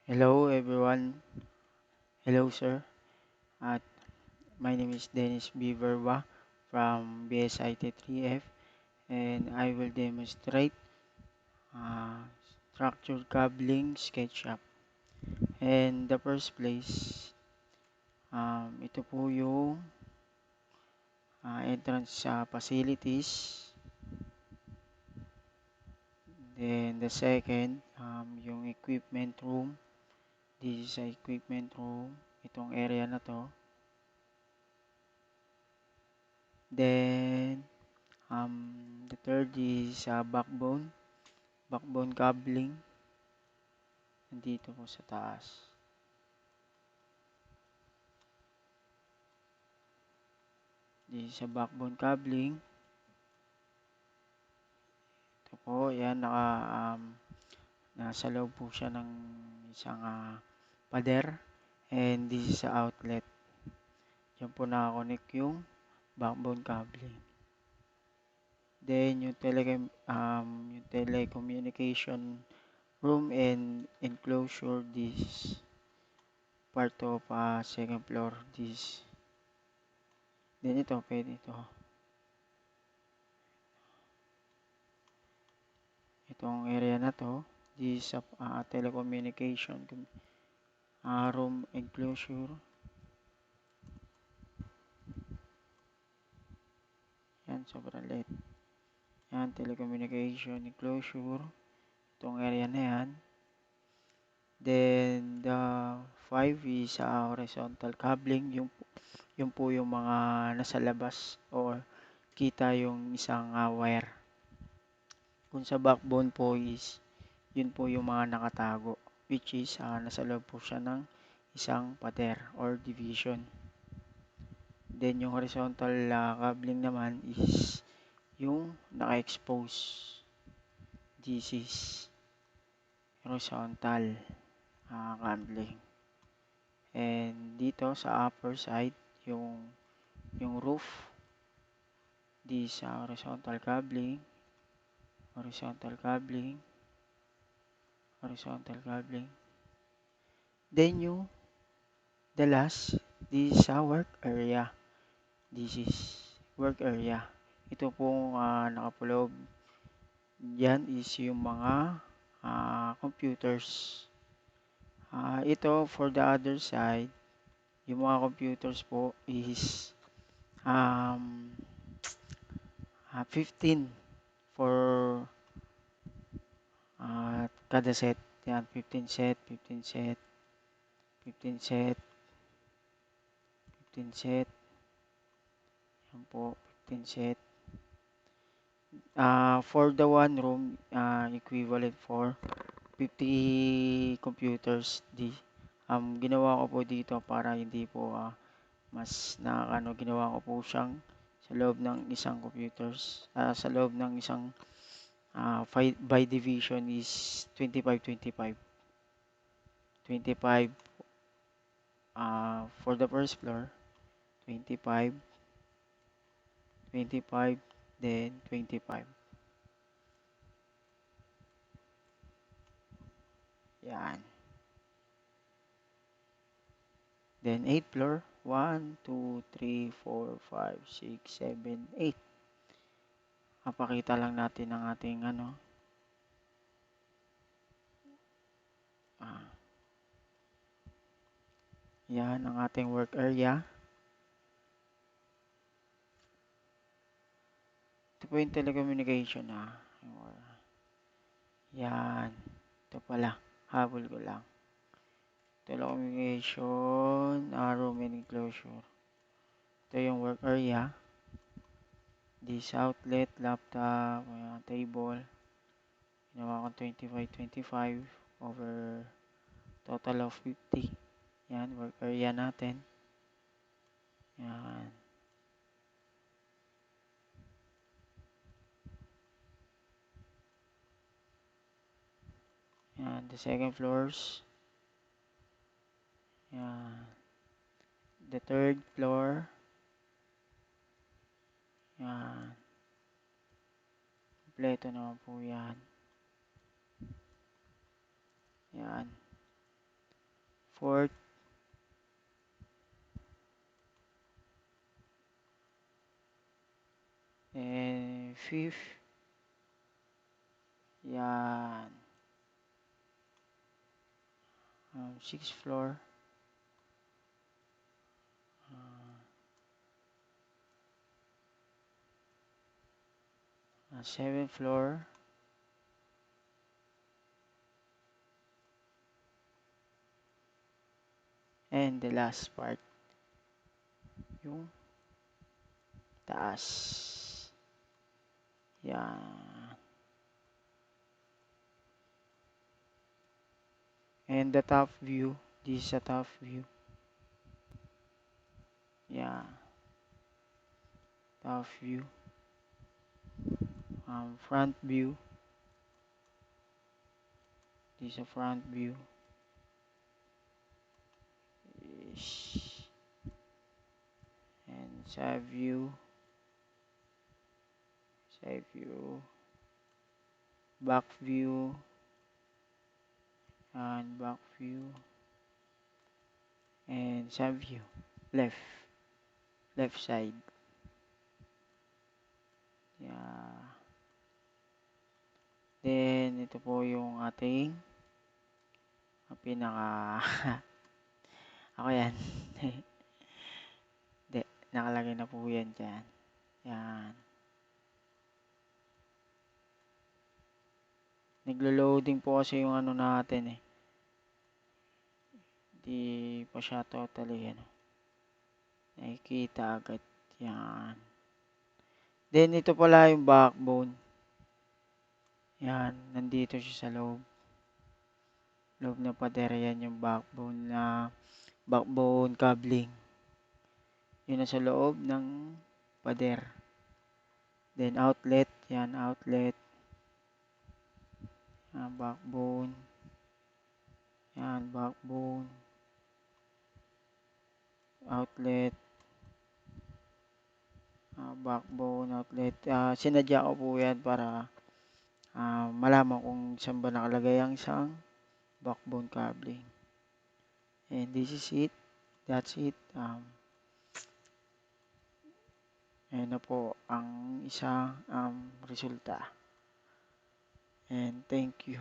Hello everyone. Hello sir. At my name is Dennis Biverwa from BSIT3F and I will demonstrate uh, structured cabling SketchUp. And the first place, ito po yung entrance sa facilities. Then the second, yung equipment room. This is a equipment room. Itong area na to. Then the third is backbone cabling. Nandito po sa taas. This is a backbone cabling. Ito po, yan, nasa loob po siya ng isang pader. And this is a outlet. Diyan po nakakonect yung backbone cabling. Then, yung telecommunication room and enclosure, this part of second floor, this. Then ito, pwede ito. Itong area na to, this is a telecommunication room enclosure. Yan, sobrang liit. Yan, telecommunication enclosure. Itong area na yan. Then, the 5 is horizontal cabling. Yung po yung mga nasa labas or kita yung isang wire. Kung sa backbone po is, yun po yung mga nakatago. Which is, nasa loob po siya ng isang pader or division. Then, yung horizontal cabling naman is yung naka-expose. This is horizontal cabling. And dito sa upper side, yung roof. This horizontal cabling. Horizontal cabling. Horizontal cabling. Then the last, this is work area. This is work area. Ito pong nakapulob yan is yung mga computers. Ito for the other side, yung mga computers po is 15 for kada set. Yan, 15 set, 15 set, 15 set, 15 set. Yan po, 15 set. For the one room, equivalent for 50 computers. Ginawa ko po dito para hindi po mas ginawa ko po siyang sa loob ng isang computers. Sa loob ng isang by division is 25-25. 25 for the first floor, 25, 25, then 25. Yan. Then 8th floor, 1, 2, 3, 4, 5, 6, 7, 8. Papakita lang natin ang ating yan ang ating work area. Ito po yung telecommunication Yan. Ito pala. Habol ko lang. Telecommunication, room and enclosure. Ito yung work area. This outlet, laptop, table. Ginawa ko 25-25 over total of 50. Yan, work area natin. Yan. Yan, the second floors. Yan. The third floor. Yan. Kompleto naman po yan. Yan. fourth, and fifth. Yan. Sixth floor. Seventh floor. And the last part, yung taas. Yan. And the top view. This is a top view. Yeah. Top view. Front view. This is a front view. And side view. Side view. Back view. And back view. And side view. Left side. Yeah. Then ito po yung ating pinaka ako yan. Hindi, nakalagay na po yan dyan. Yan. Naglo-loading po kasi yung ano natin eh. Hindi pa siya totally nakikita agad. Yan. Then ito pala yung backbone. Yan, nandito siya sa loob. Loob na pader, yan yung backbone cabling. Yun na sa loob ng pader. Then outlet, yan outlet. Yan, backbone. Yan, backbone. Outlet. Backbone, outlet. Sinadya ko po yan para malaman kung saan ba nakalagay ang isang backbone cabling. And this is it. That's it. Ayan na po ang isang resulta. And thank you.